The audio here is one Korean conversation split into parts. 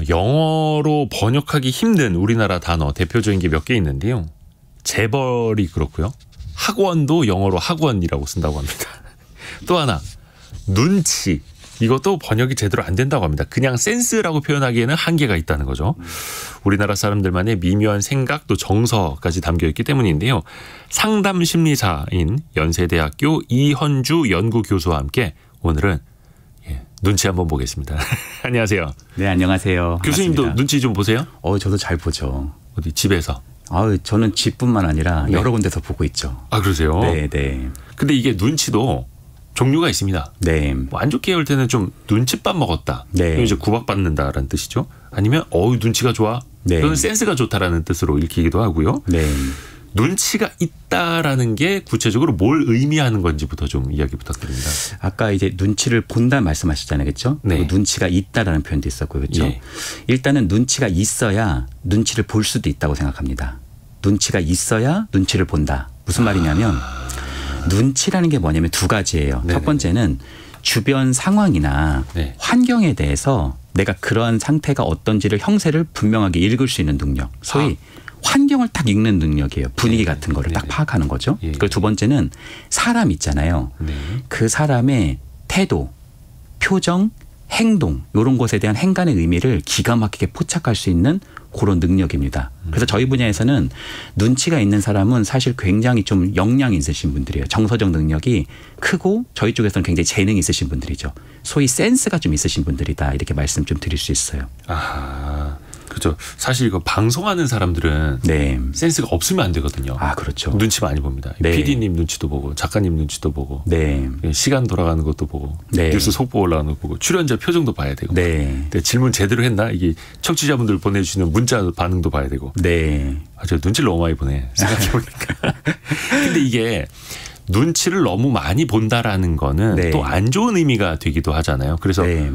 영어로 번역하기 힘든 우리나라 단어 대표적인 게 몇 개 있는데요. 재벌이 그렇고요. 학원도 영어로 학원이라고 쓴다고 합니다. 또 하나 눈치. 이것도 번역이 제대로 안 된다고 합니다. 그냥 센스라고 표현하기에는 한계가 있다는 거죠. 우리나라 사람들만의 미묘한 생각 또 정서까지 담겨있기 때문인데요. 상담 심리사인 연세대학교 이헌주 연구교수와 함께 오늘은 눈치 한번 보겠습니다. 안녕하세요. 네, 안녕하세요. 교수님도 반갑습니다. 눈치 좀 보세요? 저도 잘 보죠. 어디 집에서? 저는 집뿐만 아니라 네. 여러 군데서 보고 있죠. 아, 그러세요? 네, 네. 근데 이게 눈치도 종류가 있습니다. 네. 뭐 안 좋게 볼 때는 좀 눈칫밥 먹었다. 네. 이건 이제 구박받는다라는 뜻이죠. 아니면 눈치가 좋아. 네. 이건 센스가 좋다라는 뜻으로 읽히기도 하고요. 네. 눈치가 있다라는 게 구체적으로 뭘 의미하는 건지부터 좀 이야기 부탁드립니다. 아까 이제 눈치를 본다 말씀하셨잖아요. 그렇죠? 네. 그리고 눈치가 있다라는 표현도 있었고요. 그렇죠? 예. 일단은 눈치가 있어야 눈치를 볼 수도 있다고 생각합니다. 눈치가 있어야 눈치를 본다. 무슨 말이냐면 눈치라는 게 뭐냐면 두 가지예요. 네네. 첫 번째는 주변 상황이나 네. 환경에 대해서 내가 그러한 상태가 어떤지를 형세를 분명하게 읽을 수 있는 능력. 소위 환경을 딱 읽는 능력이에요. 분위기 네네. 같은 거를 딱 네네. 파악하는 거죠. 예. 그리고 두 번째는 사람 있잖아요. 네. 그 사람의 태도, 표정, 행동 이런 것에 대한 행간의 의미를 기가 막히게 포착할 수 있는 그런 능력입니다. 그래서 저희 분야에서는 눈치가 있는 사람은 사실 굉장히 좀 역량이 있으신 분들이에요. 정서적 능력이 크고 저희 쪽에서는 굉장히 재능이 있으신 분들이죠. 소위 센스가 좀 있으신 분들이다. 이렇게 말씀 좀 드릴 수 있어요. 아, 그렇죠. 사실 이거 방송하는 사람들은 네. 센스가 없으면 안 되거든요. 아, 그렇죠. 눈치 많이 봅니다. 네. PD님 눈치도 보고 작가님 눈치도 보고 네. 시간 돌아가는 것도 보고 네. 뉴스 속보 올라가는 것도 보고 출연자 표정도 봐야 되고 네. 근데 질문 제대로 했나 이게 청취자분들 보내주시는 문자 반응도 봐야 되고 네. 저 눈치를 너무 많이 보네 생각해보니까. 근데 이게 눈치를 너무 많이 본다라는 거는 네. 또 안 좋은 의미가 되기도 하잖아요. 그래서 네.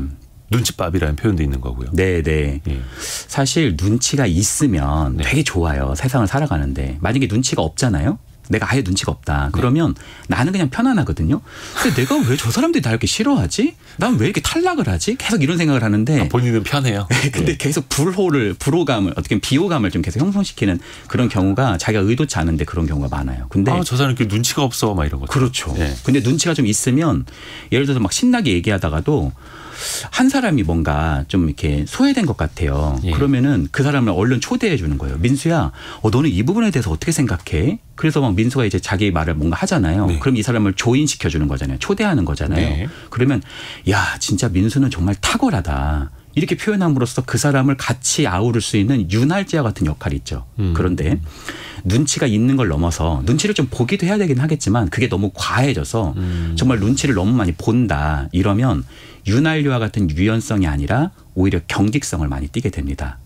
눈칫밥이라는 표현도 있는 거고요. 네, 네. 예. 사실 눈치가 있으면 네. 되게 좋아요. 세상을 살아가는데. 만약에 눈치가 없잖아요. 내가 아예 눈치가 없다. 그러면 나는 그냥 편안하거든요. 근데 내가 왜 저 사람들이 나 이렇게 싫어하지? 난 왜 이렇게 탈락을 하지? 계속 이런 생각을 하는데. 본인은 편해요. 근데 예. 계속 불호감을 어떻게 보면 비호감을 좀 계속 형성시키는 그런 경우가 자기가 의도치 않은데 그런 경우가 많아요. 근데 저 사람 이렇게 눈치가 없어 막 이런 거죠. 그렇죠. 예. 근데 눈치가 좀 있으면 예를 들어서 막 신나게 얘기하다가도 한 사람이 뭔가 좀 이렇게 소외된 것 같아요. 예. 그러면은 그 사람을 얼른 초대해 주는 거예요. 민수야, 너는 이 부분에 대해서 어떻게 생각해? 그래서 막 민수가 이제 자기 말을 뭔가 하잖아요. 네. 그럼 이 사람을 조인시켜 주는 거잖아요. 초대하는 거잖아요. 네. 그러면 야, 진짜 민수는 정말 탁월하다. 이렇게 표현함으로써 그 사람을 같이 아우를 수 있는 윤활지와 같은 역할이 있죠. 그런데 눈치가 있는 걸 넘어서 눈치를 좀 보기도 해야 되긴 하겠지만 그게 너무 과해져서 정말 눈치를 너무 많이 본다. 이러면 윤활유와 같은 유연성이 아니라 오히려 경직성을 많이 띠게 됩니다.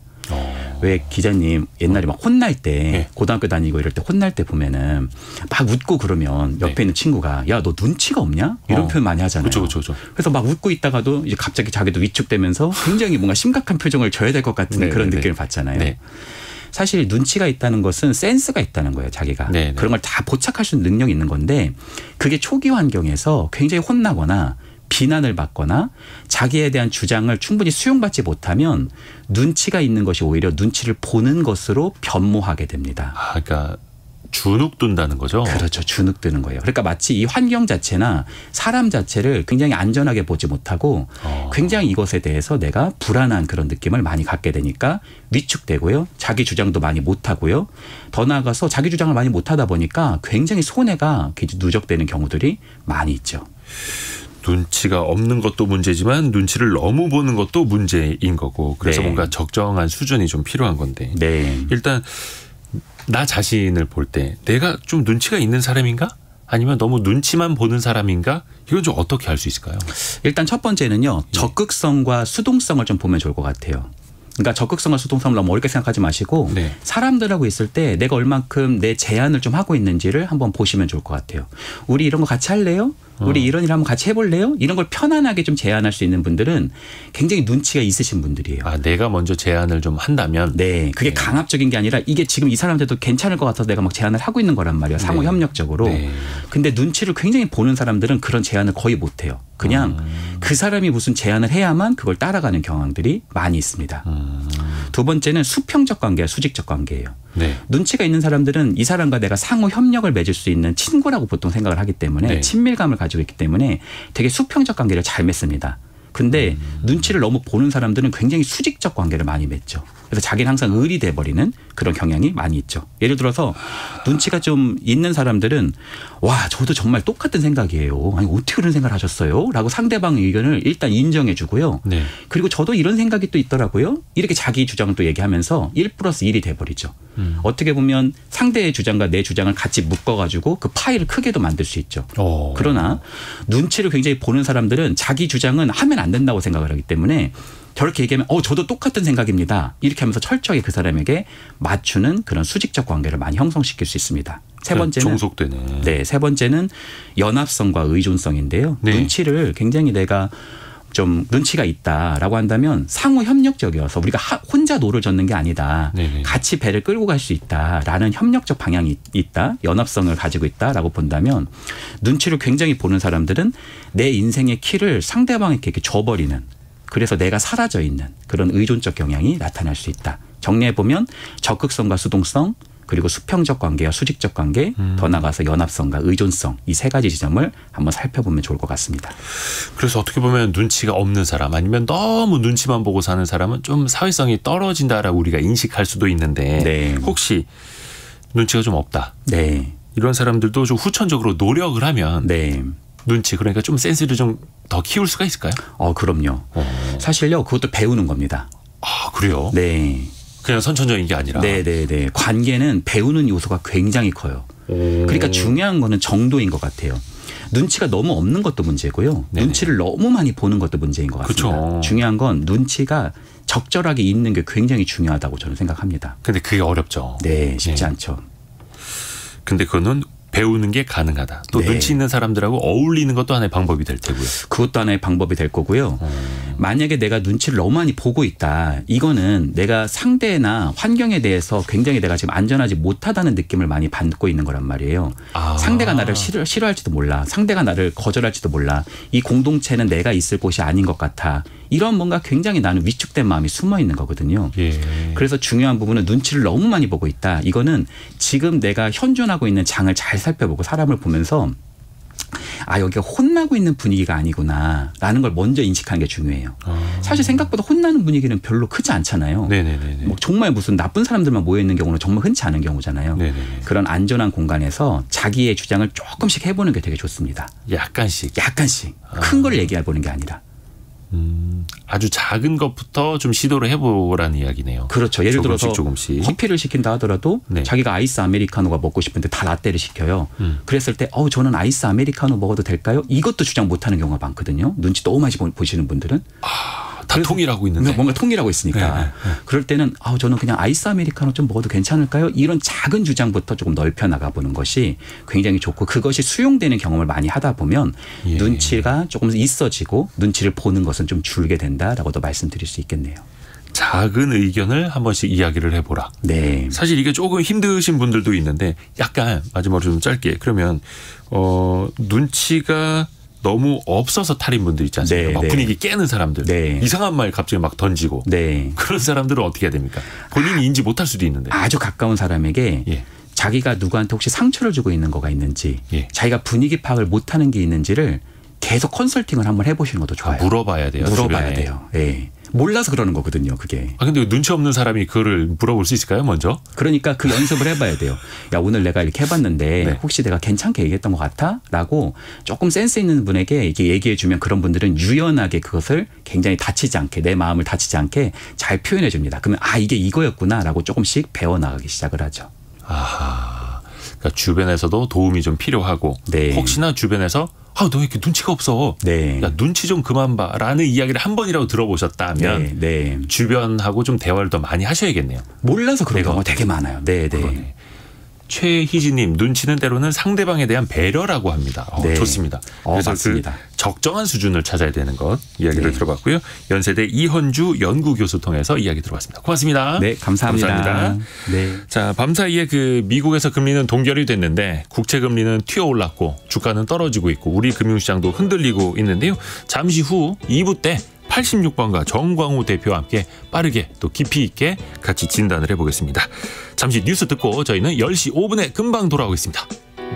왜 기자님 옛날에 막 혼날 때 네. 고등학교 다니고 이럴 때 혼날 때 보면은 막 웃고 그러면 옆에 네. 있는 친구가 야, 너 눈치가 없냐? 이런 표현 많이 하잖아요. 그렇죠. 그래서 막 웃고 있다가도 이제 갑자기 자기도 위축되면서 굉장히 뭔가 심각한 표정을 줘야 될 것 같은 네, 그런 네, 느낌을 네. 받잖아요. 네. 사실 눈치가 있다는 것은 센스가 있다는 거예요. 자기가. 네, 네. 그런 걸 다 포착할 수 있는 능력이 있는 건데 그게 초기 환경에서 굉장히 혼나거나 비난을 받거나 자기에 대한 주장을 충분히 수용받지 못하면 눈치가 있는 것이 오히려 눈치를 보는 것으로 변모하게 됩니다. 그러니까 주눅 든다는 거죠. 그렇죠. 주눅 드는 거예요. 그러니까 마치 이 환경 자체나 사람 자체를 굉장히 안전하게 보지 못하고 굉장히 이것에 대해서 내가 불안한 그런 느낌을 많이 갖게 되니까 위축되고요. 자기 주장도 많이 못하고요. 더 나아가서 자기 주장을 많이 못하다 보니까 굉장히 손해가 누적되는 경우들이 많이 있죠. 눈치가 없는 것도 문제지만 눈치를 너무 보는 것도 문제인 거고 그래서 네. 뭔가 적정한 수준이 좀 필요한 건데 네. 일단 나 자신을 볼 때 내가 좀 눈치가 있는 사람인가? 아니면 너무 눈치만 보는 사람인가? 이건 좀 어떻게 알 수 있을까요? 일단 첫 번째는요. 적극성과 수동성을 좀 보면 좋을 것 같아요. 그러니까 적극성과 수동성을 너무 어렵게 생각하지 마시고 네. 사람들하고 있을 때 내가 얼만큼 내 제안을 좀 하고 있는지를 한번 보시면 좋을 것 같아요. 우리 이런 거 같이 할래요? 우리 이런 일 한번 같이 해볼래요? 이런 걸 편안하게 좀 제안할 수 있는 분들은 굉장히 눈치가 있으신 분들이에요. 아, 내가 먼저 제안을 좀 한다면. 네, 그게 네. 강압적인 게 아니라 이게 지금 이 사람한테도 괜찮을 것 같아서 내가 막 제안을 하고 있는 거란 말이에요. 상호 협력적으로. 네. 근데 눈치를 굉장히 보는 사람들은 그런 제안을 거의 못 해요. 그냥 그 사람이 무슨 제안을 해야만 그걸 따라가는 경향들이 많이 있습니다. 두 번째는 수평적 관계와 수직적 관계예요. 네. 눈치가 있는 사람들은 이 사람과 내가 상호 협력을 맺을 수 있는 친구라고 보통 생각을 하기 때문에 네. 친밀감을 가지고 있기 때문에 되게 수평적 관계를 잘 맺습니다. 근데 눈치를 너무 보는 사람들은 굉장히 수직적 관계를 많이 맺죠. 그래서 자기는 항상 을이 돼버리는 그런 경향이 많이 있죠. 예를 들어서 눈치가 좀 있는 사람들은 와 저도 정말 똑같은 생각이에요. 아니 어떻게 그런 생각을 하셨어요? 라고 상대방의 의견을 일단 인정해 주고요. 네. 그리고 저도 이런 생각이 또 있더라고요. 이렇게 자기 주장을 또 얘기하면서 1+1이 돼버리죠. 어떻게 보면 상대의 주장과 내 주장을 같이 묶어가지고 그 파일을 크게도 만들 수 있죠. 그러나 눈치를 굉장히 보는 사람들은 자기 주장은 하면 안 된다고 생각을 하기 때문에 저렇게 얘기하면 저도 똑같은 생각입니다. 이렇게 하면서 철저하게 그 사람에게 맞추는 그런 수직적 관계를 많이 형성시킬 수 있습니다. 세 번째는 종속되네. 네, 세 번째는 연합성과 의존성인데요. 네. 눈치를 굉장히 내가 좀 눈치가 있다라고 한다면 상호 협력적이어서 우리가 혼자 노를 젓는 게 아니다. 네네. 같이 배를 끌고 갈 수 있다라는 협력적 방향이 있다. 연합성을 가지고 있다라고 본다면 눈치를 굉장히 보는 사람들은 내 인생의 키를 상대방에게 이렇게 줘버리는 그래서 내가 사라져 있는 그런 의존적 경향이 나타날 수 있다. 정리해 보면 적극성과 수동성 그리고 수평적 관계와 수직적 관계 더 나아가서 연합성과 의존성 이 세 가지 지점을 한번 살펴보면 좋을 것 같습니다. 그래서 어떻게 보면 눈치가 없는 사람 아니면 너무 눈치만 보고 사는 사람은 좀 사회성이 떨어진다라고 우리가 인식할 수도 있는데 네. 혹시 눈치가 좀 없다. 네. 이런 사람들도 좀 후천적으로 노력을 하면 네. 눈치 그러니까 좀 센스를 좀 더 키울 수가 있을까요? 그럼요. 사실요 그것도 배우는 겁니다. 아, 그래요? 네. 그냥 선천적인 게 아니라. 네네네. 관계는 배우는 요소가 굉장히 커요. 그러니까 중요한 거는 정도인 것 같아요. 눈치가 너무 없는 것도 문제고요. 네네. 눈치를 너무 많이 보는 것도 문제인 것 같습니다. 그쵸. 중요한 건 눈치가 적절하게 있는 게 굉장히 중요하다고 저는 생각합니다. 근데 그게 어렵죠. 네, 쉽지 네. 않죠. 근데 그거는 배우는 게 가능하다. 또 네. 눈치 있는 사람들하고 어울리는 것도 하나의 방법이 될 테고요. 그것도 하나의 방법이 될 거고요. 만약에 내가 눈치를 너무 많이 보고 있다. 이거는 내가 상대나 환경에 대해서 굉장히 내가 지금 안전하지 못하다는 느낌을 많이 받고 있는 거란 말이에요. 아. 상대가 나를 싫어할지도 몰라. 상대가 나를 거절할지도 몰라. 이 공동체는 내가 있을 곳이 아닌 것 같아. 이런 뭔가 굉장히 나는 위축된 마음이 숨어 있는 거거든요. 예. 그래서 중요한 부분은 눈치를 너무 많이 보고 있다. 이거는 지금 내가 현존하고 있는 장을 잘 살펴보고 사람을 보면서 여기가 혼나고 있는 분위기가 아니구나 라는 걸 먼저 인식하는 게 중요해요. 사실 생각보다 혼나는 분위기는 별로 크지 않잖아요. 네네네. 뭐 정말 무슨 나쁜 사람들만 모여있는 경우는 정말 흔치 않은 경우잖아요. 네네네. 그런 안전한 공간에서 자기의 주장을 조금씩 해보는 게 되게 좋습니다. 약간씩. 약간씩 큰 걸 얘기해보는 게 아니라. 아주 작은 것부터 좀 시도를 해보라는 이야기네요. 그렇죠. 예를 들어서 조금씩. 커피를 시킨다 하더라도 네. 자기가 아이스 아메리카노가 먹고 싶은데 다 라떼를 시켜요. 그랬을 때 저는 아이스 아메리카노 먹어도 될까요? 이것도 주장 못하는 경우가 많거든요. 눈치 너무 많이 보시는 분들은. 다 통일하고 있는데. 뭔가 통일하고 있으니까. 네, 네. 그럴 때는 저는 그냥 아이스 아메리카노 좀 먹어도 괜찮을까요? 이런 작은 주장부터 조금 넓혀 나가보는 것이 굉장히 좋고 그것이 수용되는 경험을 많이 하다 보면 예. 눈치가 조금 있어지고 눈치를 보는 것은 좀 줄게 된다라고도 말씀드릴 수 있겠네요. 작은 의견을 한 번씩 이야기를 해보라. 네. 사실 이게 조금 힘드신 분들도 있는데 약간 마지막으로 좀 짧게 그러면 눈치가 너무 없어서 탈인 분들 있지 않습니까? 네, 막 네. 분위기 깨는 사람들. 네. 이상한 말 갑자기 막 던지고. 네. 그런 사람들은 어떻게 해야 됩니까? 본인이 인지 못할 수도 있는데. 아주 가까운 사람에게 예. 자기가 누구한테 혹시 상처를 주고 있는 거가 있는지 예. 자기가 분위기 파악을 못하는 게 있는지를 계속 컨설팅을 한번 해보시는 것도 좋아요. 물어봐야 돼요. 물어봐야 주변에. 돼요. 예. 몰라서 그러는 거거든요. 그게. 근데 눈치 없는 사람이 그거를 물어볼 수 있을까요? 먼저? 그러니까 그 연습을 해봐야 돼요. 야 오늘 내가 이렇게 해봤는데 네. 혹시 내가 괜찮게 얘기했던 것 같아? 라고 조금 센스 있는 분에게 이렇게 얘기해주면 그런 분들은 유연하게 그것을 굉장히 다치지 않게 내 마음을 다치지 않게 잘 표현해 줍니다. 그러면 이게 이거였구나 라고 조금씩 배워나가기 시작을 하죠. 아하. 그러니까 주변에서도 도움이 좀 필요하고 네. 혹시나 주변에서 너 왜 이렇게 눈치가 없어? 네. 야, 눈치 좀 그만 봐라는 이야기를 한 번이라도 들어보셨다면 네. 주변하고 좀 대화를 더 많이 하셔야겠네요. 몰라서 그런 내가 경우가 되게 많아요. 네. 그러네. 최희진님, 눈치는 때로는 상대방에 대한 배려라고 합니다. 네. 좋습니다. 그래서 맞습니다. 그 적정한 수준을 찾아야 되는 것 이야기를 네. 들어봤고요. 연세대 이헌주 연구교수 통해서 이야기 들어봤습니다. 고맙습니다. 네, 감사합니다. 네. 자, 밤사이에 그 미국에서 금리는 동결이 됐는데 국채 금리는 튀어 올랐고 주가는 떨어지고 있고 우리 금융시장도 흔들리고 있는데요. 잠시 후 2부 때 86번가 정광우 대표와 함께 빠르게 또 깊이 있게 같이 진단을 해보겠습니다. 잠시 뉴스 듣고 저희는 10시 5분에 금방 돌아오겠습니다.